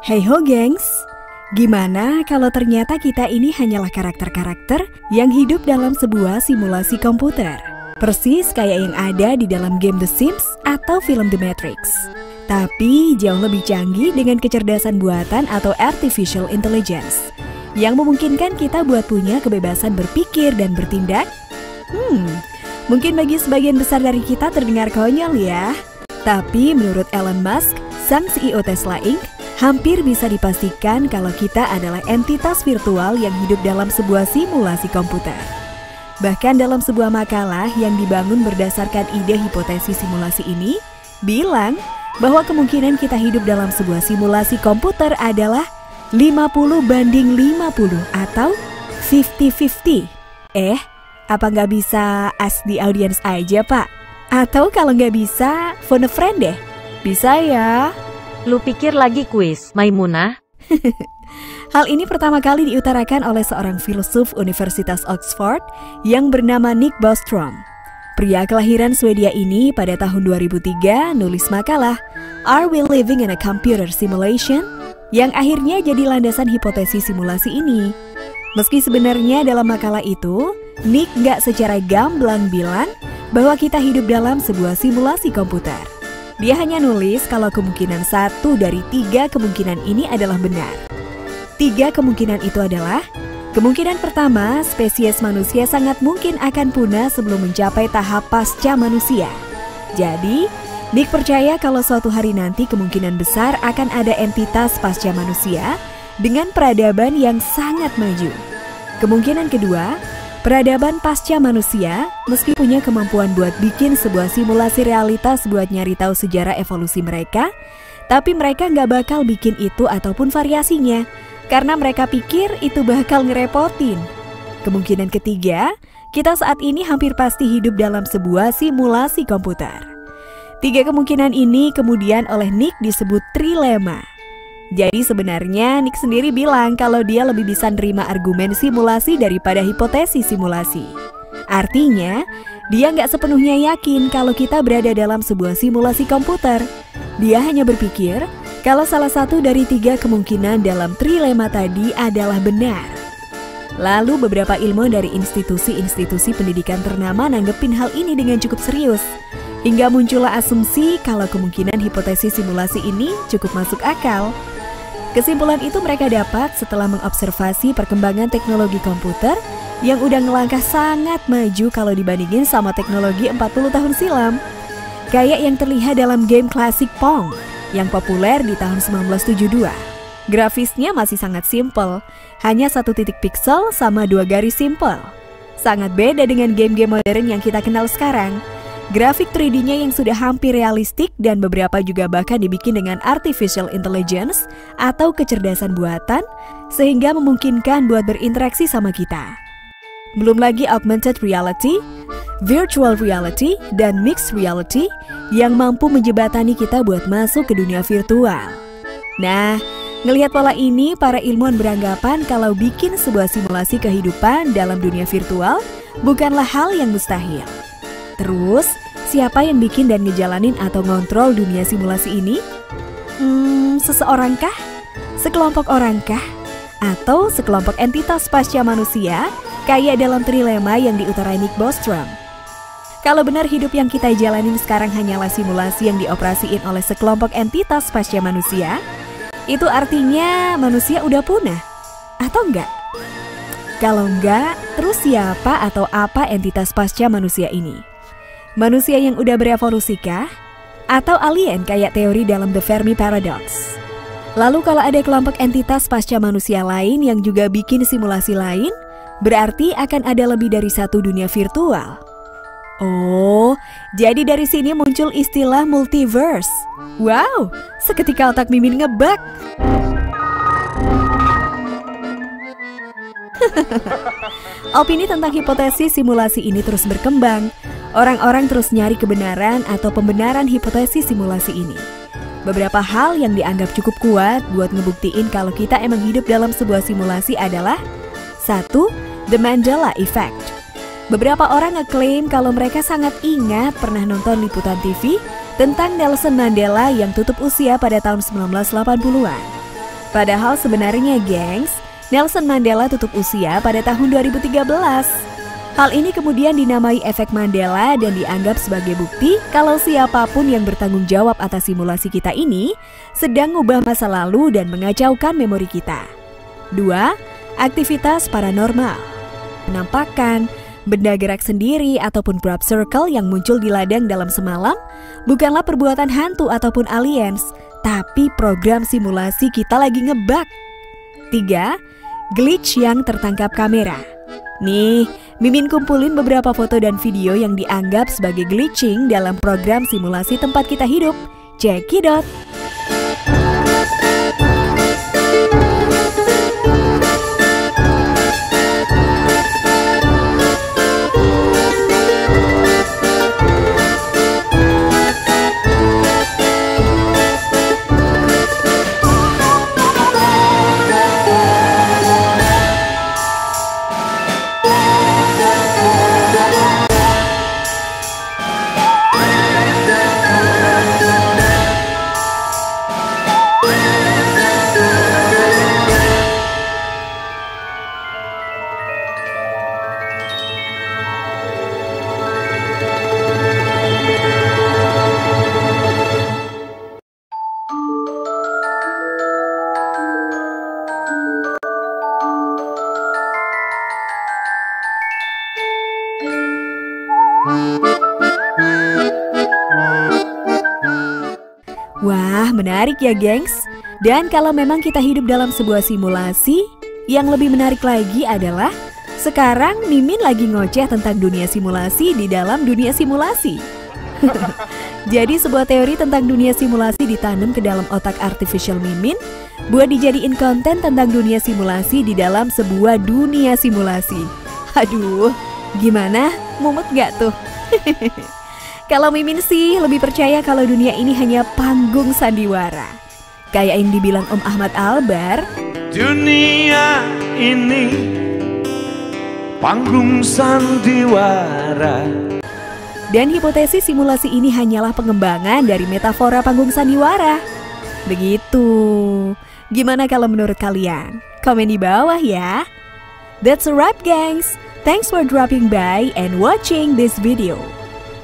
Hey ho gengs, gimana kalau ternyata kita ini hanyalah karakter-karakter yang hidup dalam sebuah simulasi komputer? Persis kayak yang ada di dalam game The Sims atau film The Matrix. Tapi jauh lebih canggih dengan kecerdasan buatan atau artificial intelligence yang memungkinkan kita buat punya kebebasan berpikir dan bertindak. Mungkin bagi sebagian besar dari kita terdengar konyol ya. Tapi menurut Elon Musk, sang CEO Tesla Inc., hampir bisa dipastikan kalau kita adalah entitas virtual yang hidup dalam sebuah simulasi komputer. Bahkan dalam sebuah makalah yang dibangun berdasarkan ide hipotesis simulasi ini, bilang bahwa kemungkinan kita hidup dalam sebuah simulasi komputer adalah 50/50 atau 50-50. Apa nggak bisa ask the audience aja, Pak? Atau kalau nggak bisa, phone a friend deh. Bisa ya? Lu pikir lagi kuis, Maimunah? Hal ini pertama kali diutarakan oleh seorang filsuf Universitas Oxford yang bernama Nick Bostrom. Pria kelahiran Swedia ini pada tahun 2003 nulis makalah Are We Living in a Computer Simulation? Yang akhirnya jadi landasan hipotesis simulasi ini. Meski sebenarnya dalam makalah itu, Nick nggak secara gamblang bilang bahwa kita hidup dalam sebuah simulasi komputer. Dia hanya nulis kalau kemungkinan 1 dari 3 kemungkinan ini adalah benar. 3 kemungkinan itu adalah, kemungkinan pertama, spesies manusia sangat mungkin akan punah sebelum mencapai tahap pasca manusia. Jadi, Nick percaya kalau suatu hari nanti kemungkinan besar akan ada entitas pasca manusia dengan peradaban yang sangat maju. Kemungkinan kedua, peradaban pasca manusia meski punya kemampuan buat bikin sebuah simulasi realitas buat nyari tahu sejarah evolusi mereka, tapi mereka nggak bakal bikin itu ataupun variasinya, karena mereka pikir itu bakal ngerepotin. Kemungkinan ketiga, kita saat ini hampir pasti hidup dalam sebuah simulasi komputer. 3 kemungkinan ini kemudian oleh Nick disebut trilema. Jadi sebenarnya Nick sendiri bilang kalau dia lebih bisa nerima argumen simulasi daripada hipotesis simulasi. Artinya, dia nggak sepenuhnya yakin kalau kita berada dalam sebuah simulasi komputer. Dia hanya berpikir kalau salah satu dari 3 kemungkinan dalam trilema tadi adalah benar. Lalu beberapa ilmuwan dari institusi-institusi pendidikan ternama nanggepin hal ini dengan cukup serius. Hingga muncullah asumsi kalau kemungkinan hipotesis simulasi ini cukup masuk akal. Kesimpulan itu mereka dapat setelah mengobservasi perkembangan teknologi komputer yang udah ngelangkah sangat maju kalau dibandingin sama teknologi 40 tahun silam. Kayak yang terlihat dalam game klasik Pong yang populer di tahun 1972. Grafisnya masih sangat simpel, hanya 1 titik pixel sama 2 garis simpel. Sangat beda dengan game-game modern yang kita kenal sekarang. Grafik 3D-nya yang sudah hampir realistik dan beberapa juga bahkan dibikin dengan artificial intelligence atau kecerdasan buatan sehingga memungkinkan buat berinteraksi sama kita. Belum lagi augmented reality, virtual reality, dan mixed reality yang mampu menjebatani kita buat masuk ke dunia virtual. Nah, ngelihat pola ini, para ilmuwan beranggapan kalau bikin sebuah simulasi kehidupan dalam dunia virtual bukanlah hal yang mustahil. Terus, siapa yang bikin dan ngejalanin atau ngontrol dunia simulasi ini? Seseorangkah? Sekelompok orangkah? Atau sekelompok entitas pasca manusia kayak dalam trilema yang diutarakan Nick Bostrom? Kalau benar hidup yang kita jalanin sekarang hanyalah simulasi yang dioperasiin oleh sekelompok entitas pasca manusia, itu artinya manusia udah punah? Atau enggak? Kalau enggak, terus siapa atau apa entitas pasca manusia ini? Manusia yang udah berevolusikah? Atau alien kayak teori dalam The Fermi Paradox? Lalu kalau ada kelompok entitas pasca manusia lain yang juga bikin simulasi lain, berarti akan ada lebih dari 1 dunia virtual. Oh, jadi dari sini muncul istilah multiverse. Wow, seketika otak Mimin ngebak. Opini tentang hipotesis simulasi ini terus berkembang. Orang-orang terus nyari kebenaran atau pembenaran hipotesis simulasi ini. Beberapa hal yang dianggap cukup kuat buat ngebuktiin kalau kita emang hidup dalam sebuah simulasi adalah 1. The Mandela Effect. Beberapa orang ngeklaim kalau mereka sangat ingat pernah nonton liputan TV tentang Nelson Mandela yang tutup usia pada tahun 1980-an. Padahal sebenarnya, gengs, Nelson Mandela tutup usia pada tahun 2013. Hal ini kemudian dinamai efek Mandela dan dianggap sebagai bukti kalau siapapun yang bertanggung jawab atas simulasi kita ini sedang mengubah masa lalu dan mengacaukan memori kita. 2. Aktivitas paranormal. Penampakan, benda gerak sendiri ataupun crop circle yang muncul di ladang dalam semalam bukanlah perbuatan hantu ataupun aliens, tapi program simulasi kita lagi ngebug. 3. Glitch yang tertangkap kamera. Nih, Mimin kumpulin beberapa foto dan video yang dianggap sebagai glitching dalam program simulasi tempat kita hidup. Cekidot! Wah, menarik ya, gengs. Dan kalau memang kita hidup dalam sebuah simulasi, yang lebih menarik lagi adalah sekarang Mimin lagi ngoceh tentang dunia simulasi di dalam dunia simulasi. Jadi sebuah teori tentang dunia simulasi ditanam ke dalam otak artificial Mimin buat dijadiin konten tentang dunia simulasi di dalam sebuah dunia simulasi. Aduh, gimana? Mumet gak tuh? Kalau Mimin sih lebih percaya kalau dunia ini hanya panggung sandiwara. Kayak yang dibilang Om Ahmad Albar, dunia ini panggung sandiwara. Dan hipotesis simulasi ini hanyalah pengembangan dari metafora panggung sandiwara. Begitu. Gimana kalau menurut kalian? Komen di bawah ya. That's a wrap, gengs. Thanks for dropping by and watching this video.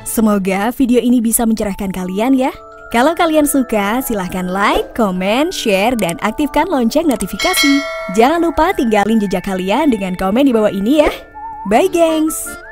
Semoga video ini bisa mencerahkan kalian ya. Kalau kalian suka, silahkan like, comment, share, dan aktifkan lonceng notifikasi. Jangan lupa tinggalin jejak kalian dengan komen di bawah ini ya. Bye, gengs!